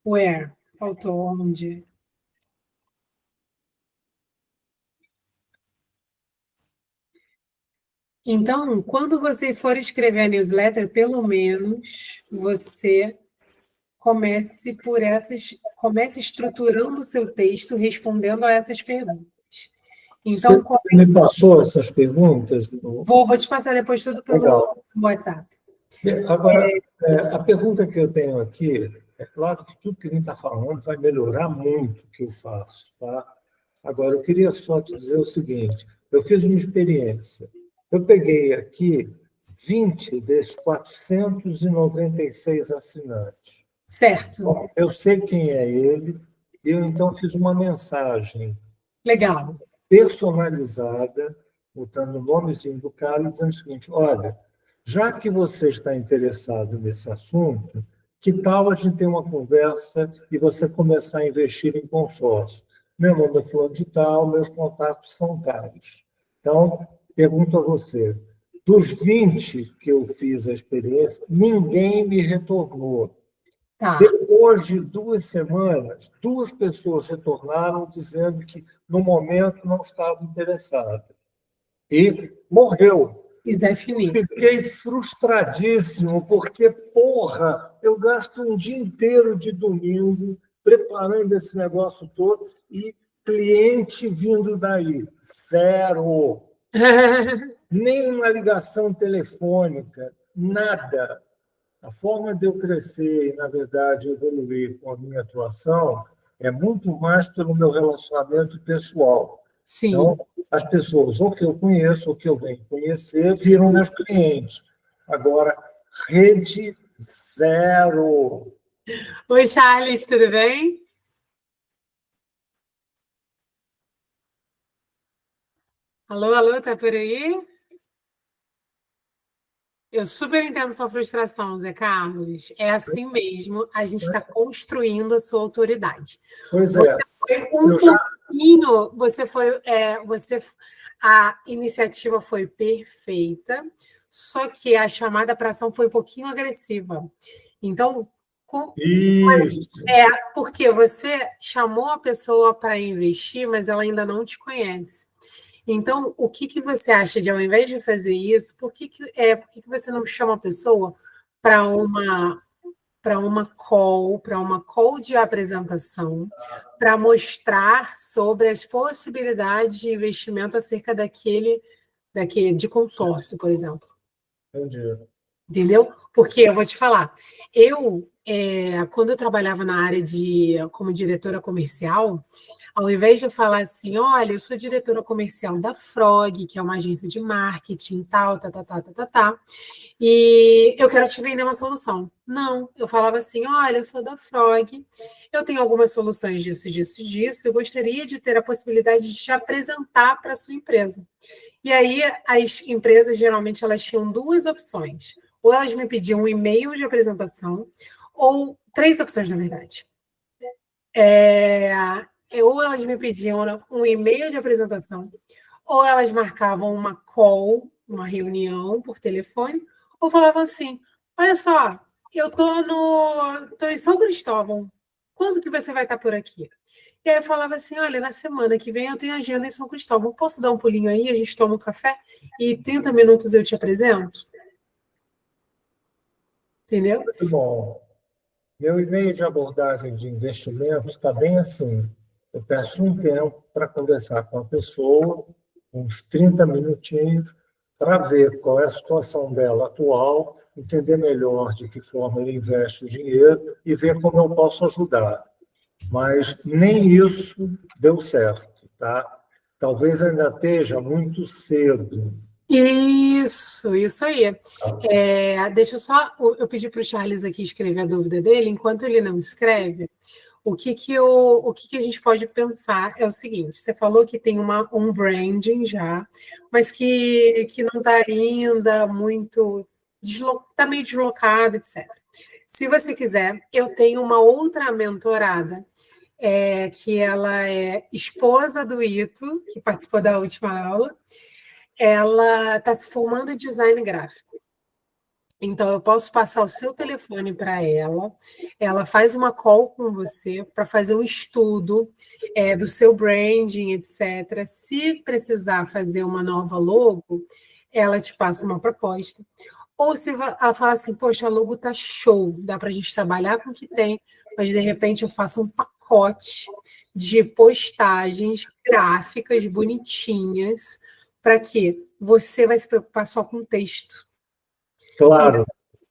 where, faltou onde. Então, quando você for escrever a newsletter, pelo menos você comece estruturando o seu texto respondendo a essas perguntas. Então, Você me passou essas perguntas? vou te passar depois tudo pelo Legal. WhatsApp. Agora, a pergunta que eu tenho aqui, é claro que tudo que a gente está falando vai melhorar muito o que eu faço, tá? Agora, eu queria só te dizer o seguinte, eu fiz uma experiência. Eu peguei aqui 20 desses 496 assinantes. Certo. Bom, eu sei quem é ele, e eu então fiz uma mensagem Legal. personalizada, botando o nomezinho do cara, dizendo o seguinte: olha, já que você está interessado nesse assunto, que tal a gente ter uma conversa e você começar a investir em consórcio? Meu nome é fulano de tal, meus contatos são tais. Então, pergunto a você, dos 20 que eu fiz a experiência, ninguém me retornou. Tá. Depois de 2 semanas, 2 pessoas retornaram dizendo que, no momento, não estavam interessadas. E morreu. Zé Fini. Fiquei frustradíssimo, porque, porra, eu gasto um dia inteiro de domingo preparando esse negócio todo e cliente vindo daí. 0. Nem uma ligação telefônica, nada. A forma de eu crescer e, na verdade, evoluir com a minha atuação é muito mais pelo meu relacionamento pessoal. Sim. Então, as pessoas, ou que eu conheço, ou que eu venho conhecer, viram meus clientes. Agora, rede 0. Oi, Charles, tudo bem? Alô, alô, tá por aí? Eu super entendo sua frustração, Zé Carlos. É assim mesmo, a gente está construindo a sua autoridade. Pois Você é. foi um Eu já Inho, a iniciativa foi perfeita, só que a chamada para ação foi um pouquinho agressiva. Então, Isso. porque você chamou a pessoa para investir, mas ela ainda não te conhece. Então, o que você acha de, ao invés de fazer isso, por que você não chama a pessoa para uma call de apresentação, para mostrar sobre as possibilidades de investimento acerca daquele de consórcio, por exemplo? Entendi. Entendeu? Porque eu vou te falar, quando eu trabalhava na área como diretora comercial, ao invés de eu falar assim, olha, eu sou diretora comercial da Frog, que é uma agência de marketing, tal, e eu quero te vender uma solução. Não, eu falava assim, olha, eu sou da Frog, eu tenho algumas soluções disso, eu gostaria de ter a possibilidade de te apresentar para a sua empresa. E aí, as empresas, geralmente, elas tinham duas opções. Ou elas me pediam um e-mail de apresentação, ou três opções, na verdade. Ou elas me pediam um e-mail de apresentação, ou elas marcavam uma call, uma reunião por telefone, ou falavam assim, olha só, eu tô em São Cristóvão, quando que você vai estar por aqui? E aí eu falava assim, olha, na semana que vem eu tenho agenda em São Cristóvão, posso dar um pulinho aí, a gente toma um café e 30 minutos eu te apresento? Entendeu? Muito bom. Meu e-mail de abordagem de investimento está bem assim. Eu peço um tempo para conversar com a pessoa, uns 30 minutinhos, para ver qual é a situação dela atual, entender melhor de que forma ele investe o dinheiro e ver como eu posso ajudar. Mas nem isso deu certo, tá? Talvez ainda esteja muito cedo. Isso aí. Deixa eu pedir para o Charles aqui escrever a dúvida dele. Enquanto ele não escreve, o que a gente pode pensar é o seguinte: você falou que tem um branding já, mas que não está ainda muito está meio deslocado, etc. Se você quiser, eu tenho uma outra mentorada, que ela é esposa do Ito, que participou da última aula. Ela está se formando em design gráfico. Então, eu posso passar o seu telefone para ela, ela faz uma call com você para fazer um estudo do seu branding, etc. Se precisar fazer uma nova logo, ela te passa uma proposta. Ou se ela fala assim, poxa, a logo tá show, dá para a gente trabalhar com o que tem, mas de repente eu faço um pacote de postagens gráficas bonitinhas para que você vai se preocupar só com o texto. Claro.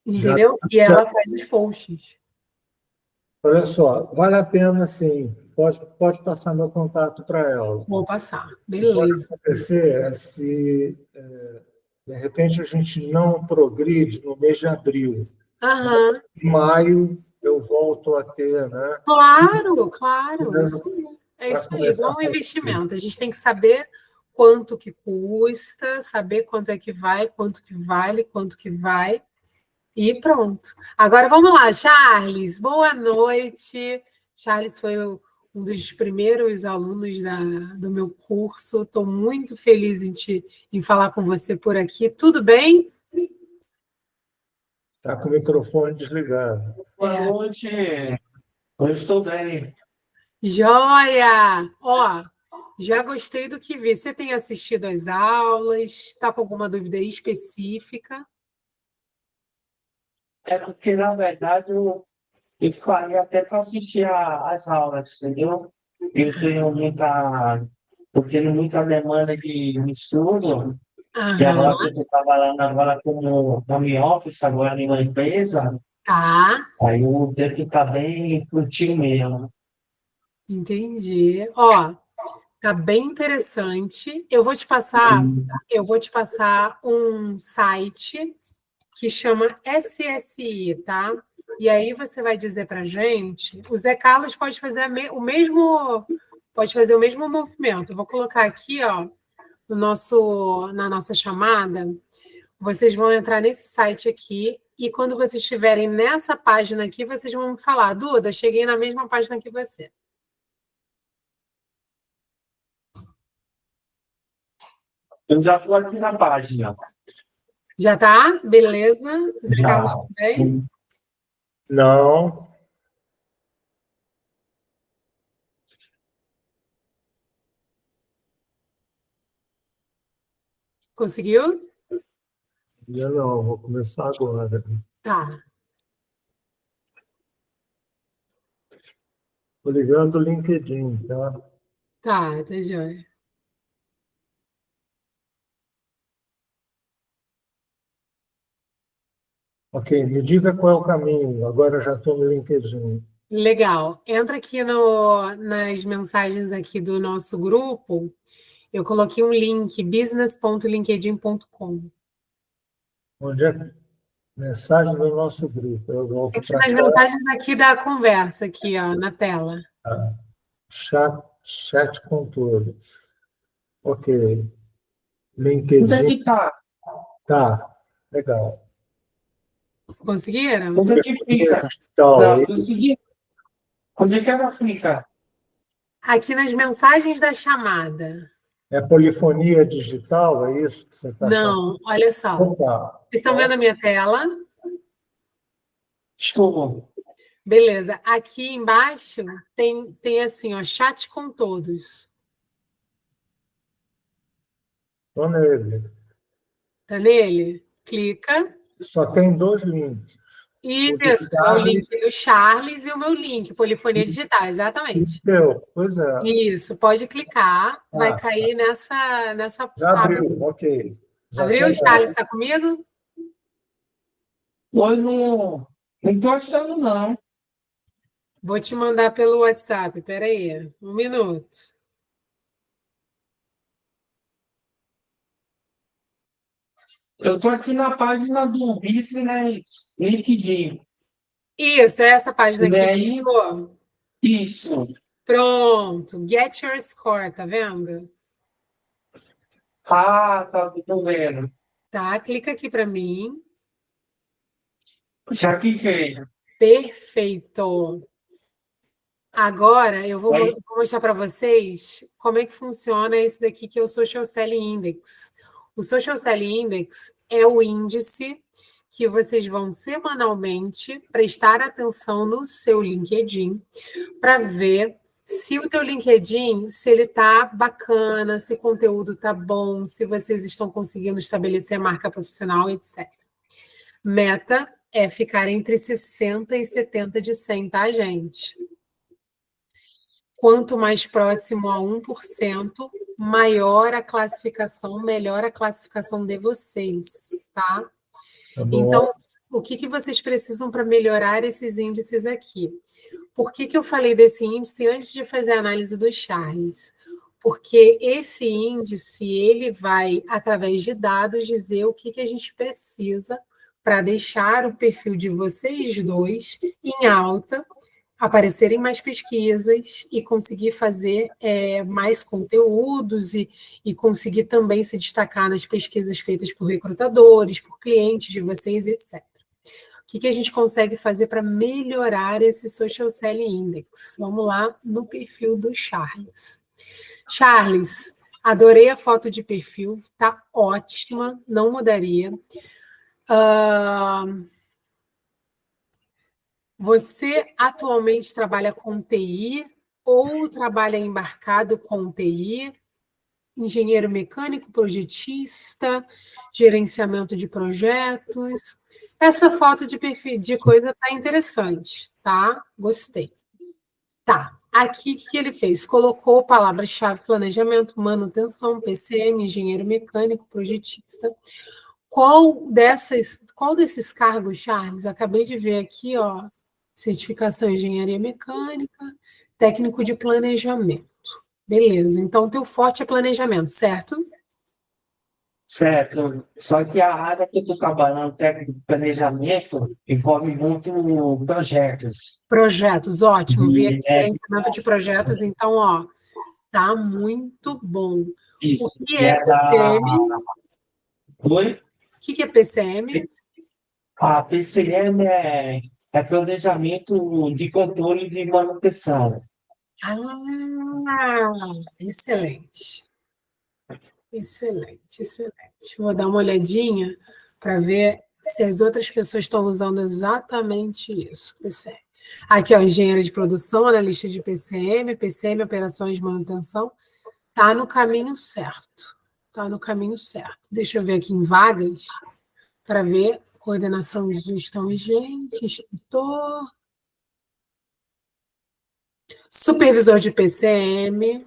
Entendeu? E ela faz os posts. Olha só, vale a pena, sim. Pode passar meu contato para ela. Vou passar. O que pode Beleza. acontecer é se, de repente, a gente não progride no mês de abril. Aham. Em maio, eu volto a ter, né? Claro. É isso aí, igual um investimento. A gente tem que saber quanto que custa, saber quanto é que vai, quanto que vale, quanto que vai, e pronto. Agora vamos lá, Charles, boa noite. Charles foi um dos primeiros alunos do meu curso. Estou muito feliz em falar com você por aqui. Tudo bem? Está com o microfone desligado. Boa noite. Eu estou bem. Joia! Ó, já gostei do que vi. Você tem assistido às aulas? Está com alguma dúvida específica? É porque, na verdade, eu parei até para assistir as aulas, entendeu? Eu tenho muita demanda de estudo, e agora Aham, que eu estou trabalhando agora como home office, agora em uma empresa, tá. aí eu tenho que estar bem curtinho mesmo. Entendi. Ó, tá bem interessante. Eu vou te passar um site que chama SSI, tá? E aí você vai dizer para gente. O Zé Carlos pode fazer o mesmo movimento. Eu vou colocar aqui, ó, na nossa chamada. Vocês vão entrar nesse site aqui e quando vocês estiverem nessa página aqui, vocês vão falar, Duda, cheguei na mesma página que você. Eu já estou aqui na página. Já tá? Beleza. Zé Já. Carlos também? Não, Conseguiu? ainda não, vou começar agora. Tá. Estou ligando o LinkedIn, tá? Tá joia. Ok, me diga qual é o caminho. Agora eu já estou no LinkedIn. Legal. Entra aqui nas mensagens aqui do nosso grupo. Eu coloquei um link, business.linkedin.com. Onde é? Mensagem do nosso grupo. Eu volto Aqui para nas cá. mensagens aqui da conversa, aqui, ó, na tela. Chat com todos. Ok. Onde é LinkedIn. que está? Tá, legal. Conseguiram? Onde é que fica? Digital, é Não, eu isso? segui. Onde é que ela fica? Aqui nas mensagens da chamada. É polifonia digital, é isso que você está falando? Não, olha só. Opa, Vocês estão vendo a minha tela? Estou. Beleza. Aqui embaixo tem assim, ó, chat com todos. estou nele. Tá nele? Clica. Só tem dois links. O do Isso, é o link Charles do Charles e o meu link, Polifonia Digital, e o exatamente. teu. Pois é. Isso, pode clicar, vai Ah, cair nessa já aba. abriu, ok. Já Abriu? estou Charles, nela. está comigo? Pois não estou achando, não. Vou te mandar pelo WhatsApp, peraí, um minuto. Eu estou aqui na página do Business LinkedIn. Isso, é essa página E aqui. daí, Clicou. isso. Pronto, get your score, tá vendo? Ah, tá, estou vendo. Tá, clica aqui para mim. Já cliquei. Perfeito. Agora eu vou Aí, vou mostrar para vocês como é que funciona esse daqui que é o Social Selling Index. O Social Selling Index é o índice que vocês vão semanalmente prestar atenção no seu LinkedIn para ver se o teu LinkedIn, se ele tá bacana, se o conteúdo tá bom, se vocês estão conseguindo estabelecer a marca profissional, etc. Meta é ficar entre 60 e 70 de 100, tá, gente? Quanto mais próximo a 1%, maior a classificação, melhor a classificação de vocês, tá? Tá bom. Então, o que vocês precisam para melhorar esses índices aqui? Por que eu falei desse índice antes de fazer a análise do Charles? Porque esse índice, ele vai, através de dados, dizer o que a gente precisa para deixar o perfil de vocês dois em alta, aparecerem mais pesquisas e conseguir fazer mais conteúdos e conseguir também se destacar nas pesquisas feitas por recrutadores, por clientes de vocês, etc. O que a gente consegue fazer para melhorar esse Social Selling Index? Vamos lá no perfil do Charles. Charles, adorei a foto de perfil, tá ótima, não mudaria. Você atualmente trabalha com TI ou trabalha embarcado com TI? Engenheiro mecânico, projetista, gerenciamento de projetos. Essa foto de perfil de coisa tá interessante, tá? Gostei. Tá. Aqui o que ele fez? Colocou palavra-chave planejamento, manutenção, PCM, engenheiro mecânico, projetista. Qual desses cargos, Charles? Acabei de ver aqui, ó, certificação em engenharia mecânica, técnico de planejamento. Beleza. Então, teu forte é planejamento, certo? certo. Só que a área que eu estou trabalhando, técnico de planejamento, envolve muito projetos. Projetos, ótimo. Vi aqui E é gerenciamento de projetos, então, ó, tá muito bom. O isso. que E é é da. PCM? Oi? O que é PCM? A PCM é planejamento de controle de manutenção. Ah, excelente. Excelente, excelente. Vou dar uma olhadinha para ver se as outras pessoas estão usando exatamente isso. PCM. Aqui, ó, engenheiro de produção, analista de PCM, PCM, operações de manutenção. Está no caminho certo. Está no caminho certo. Deixa eu ver aqui em vagas para ver coordenação de gestão vigente, instrutor, supervisor de PCM.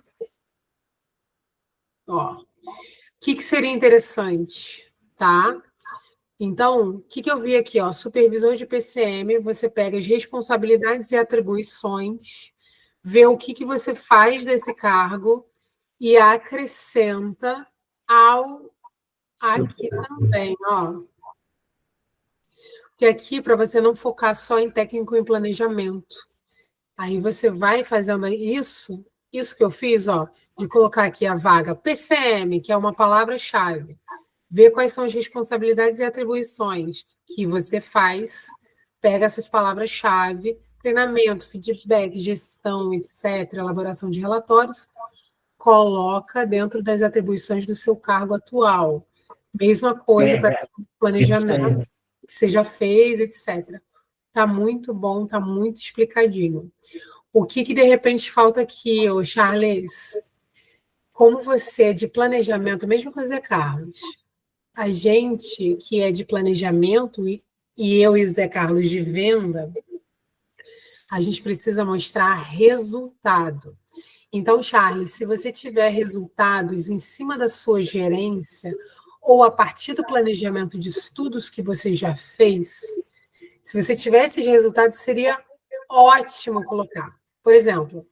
Ó, o que seria interessante, tá? Então, o que eu vi aqui, ó? Supervisor de PCM, você pega as responsabilidades e atribuições, vê o que você faz desse cargo e acrescenta aqui também, ó. Que aqui, para você não focar só em técnico em planejamento. Aí você vai fazendo isso que eu fiz, ó, de colocar aqui a vaga PCM, que é uma palavra-chave. Ver quais são as responsabilidades e atribuições que você faz, pega essas palavras-chave, treinamento, feedback, gestão, etc., elaboração de relatórios, coloca dentro das atribuições do seu cargo atual. Mesma coisa para planejamento que você já fez, etc. Está muito bom, está muito explicadinho. O que de repente falta aqui, ô Charles? Como você é de planejamento, mesmo com o Zé Carlos, a gente que é de planejamento, e eu e o Zé Carlos de venda, a gente precisa mostrar resultado. Então, Charles, se você tiver resultados em cima da sua gerência ou a partir do planejamento de estudos que você já fez, se você tiver esses resultados, seria ótimo colocar. Por exemplo,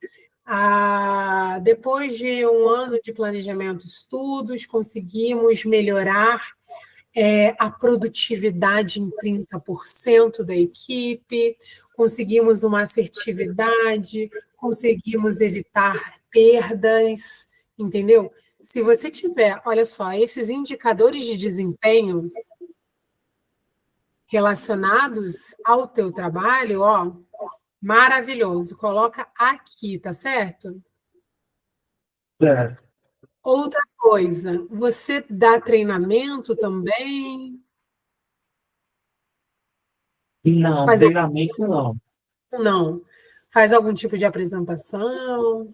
depois de um ano de planejamento e estudos, conseguimos melhorar a produtividade em 30% da equipe, conseguimos uma assertividade, conseguimos evitar perdas, entendeu? Se você tiver, olha só, esses indicadores de desempenho relacionados ao teu trabalho, ó, maravilhoso. Coloca aqui, tá certo? Certo. Outra coisa, você dá treinamento também? Não, Faz treinamento não. Não. Faz algum tipo de apresentação?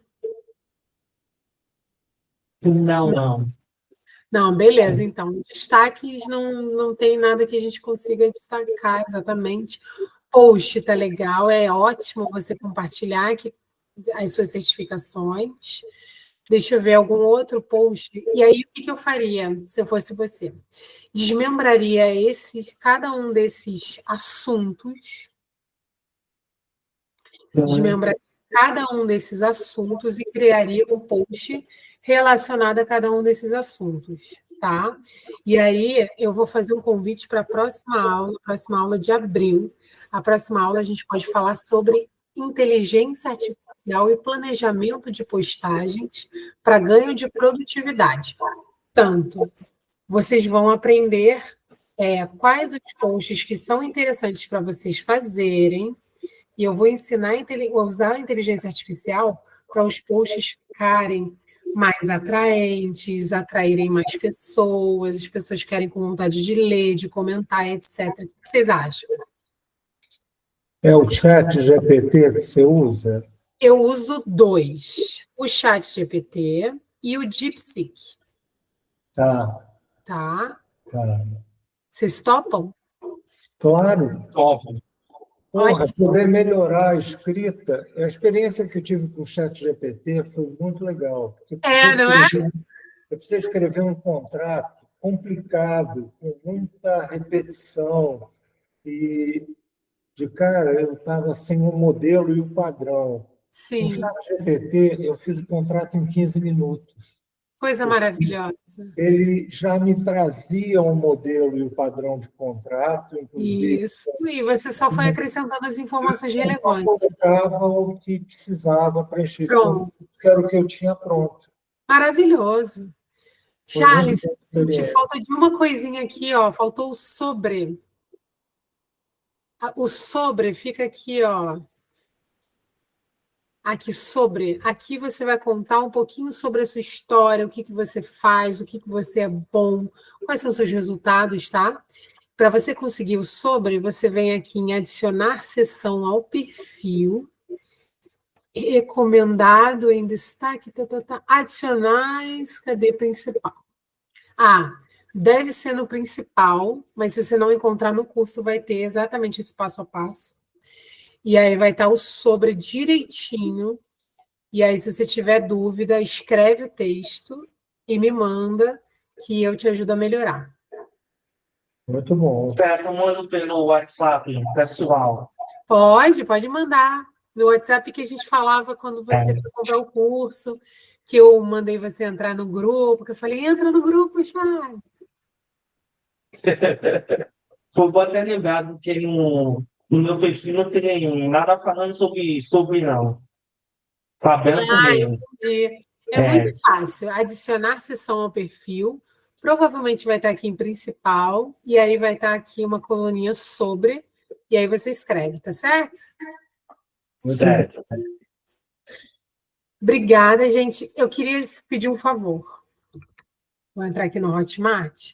Não. Não, beleza, então. Destaques não tem nada que a gente consiga destacar exatamente. Post tá legal, é ótimo você compartilhar aqui as suas certificações. Deixa eu ver algum outro post. E aí, o que eu faria se eu fosse você? Desmembraria cada um desses assuntos, desmembraria cada um desses assuntos e criaria um post relacionado a cada um desses assuntos, tá? E aí eu vou fazer um convite para a próxima aula de abril. A próxima aula a gente pode falar sobre inteligência artificial e planejamento de postagens para ganho de produtividade. Tanto vocês vão aprender quais os posts que são interessantes para vocês fazerem, e eu vou ensinar a usar a inteligência artificial para os posts ficarem mais atraentes, atraírem mais pessoas, as pessoas ficarem com vontade de ler, de comentar, etc. O que vocês acham? É o chat GPT que você usa? Eu uso dois, o ChatGPT e o DeepSeek. Tá. Vocês topam? Claro. Óbvio. Porra, poder melhorar a escrita. A experiência que eu tive com o ChatGPT foi muito legal. Não é? Eu precisei escrever um contrato complicado, com muita repetição. E, de cara, eu estava sem o modelo e o padrão. Sim. No ChatGPT, eu fiz o contrato em 15 minutos. Coisa maravilhosa. Ele já me trazia um modelo e o padrão de contrato, inclusive. Isso, e você só foi acrescentando as informações relevantes. Eu colocava o que precisava preencher. Pronto. Era o que eu tinha pronto. Maravilhoso. Charles, senti falta de uma coisinha aqui, ó. Faltou o sobre. O sobre fica aqui, ó. Aqui você vai contar um pouquinho sobre a sua história, o que você faz, o que você é bom, quais são os seus resultados, tá? Para você conseguir o sobre, você vem aqui em adicionar seção ao perfil, recomendado em destaque, adicionais, cadê principal? Deve ser no principal, mas se você não encontrar no curso, vai ter exatamente esse passo a passo. E aí vai estar o sobre direitinho. E aí, se você tiver dúvida, escreve o texto e me manda, que eu te ajudo a melhorar. Muito bom. Certo, eu mando pelo WhatsApp, pessoal. Pode mandar. No WhatsApp que a gente falava quando você foi comprar o curso, que eu mandei você entrar no grupo, que eu falei, entra no grupo, Charles. Foi bom até lembrado que no meu perfil não tem nada falando sobre não. Tá aberto mesmo. Entendi. É muito fácil. Adicionar seção ao perfil. Provavelmente vai estar aqui em principal, e aí vai estar aqui uma coluninha sobre, e aí você escreve, tá certo? Certo. Obrigada, gente. Eu queria pedir um favor. Vou entrar aqui no Hotmart.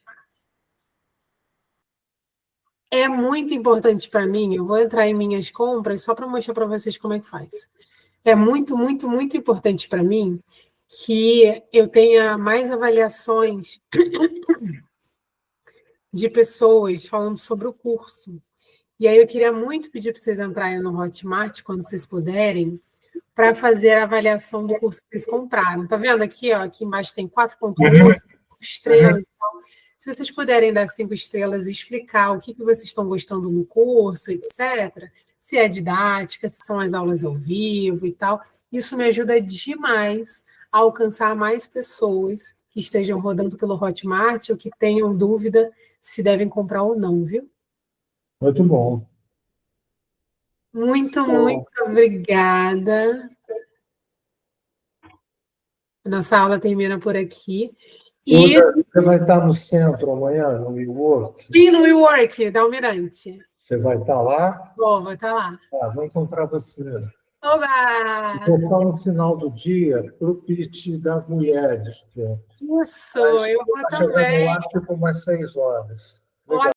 É muito importante para mim, eu vou entrar em minhas compras só para mostrar para vocês como é que faz. É muito, muito, muito importante para mim que eu tenha mais avaliações de pessoas falando sobre o curso. E aí eu queria muito pedir para vocês entrarem no Hotmart, quando vocês puderem, para fazer a avaliação do curso que vocês compraram. Tá vendo aqui, ó? Aqui embaixo tem 4,8 estrelas. Então, se vocês puderem dar 5 estrelas e explicar o que vocês estão gostando no curso, etc., se é didática, se são as aulas ao vivo e tal, isso me ajuda demais a alcançar mais pessoas que estejam rodando pelo Hotmart ou que tenham dúvida se devem comprar ou não, viu? Muito bom. Muito, muito obrigada. Nossa aula termina por aqui. E Você vai estar no centro amanhã, no WeWork? sim, no WeWork, da Almirante. Você vai estar lá? Vou estar lá. Vou encontrar você. Oba! Vou estar no final do dia para o pitch das mulheres. Isso, eu vou também. Lá, tipo, umas 6 horas.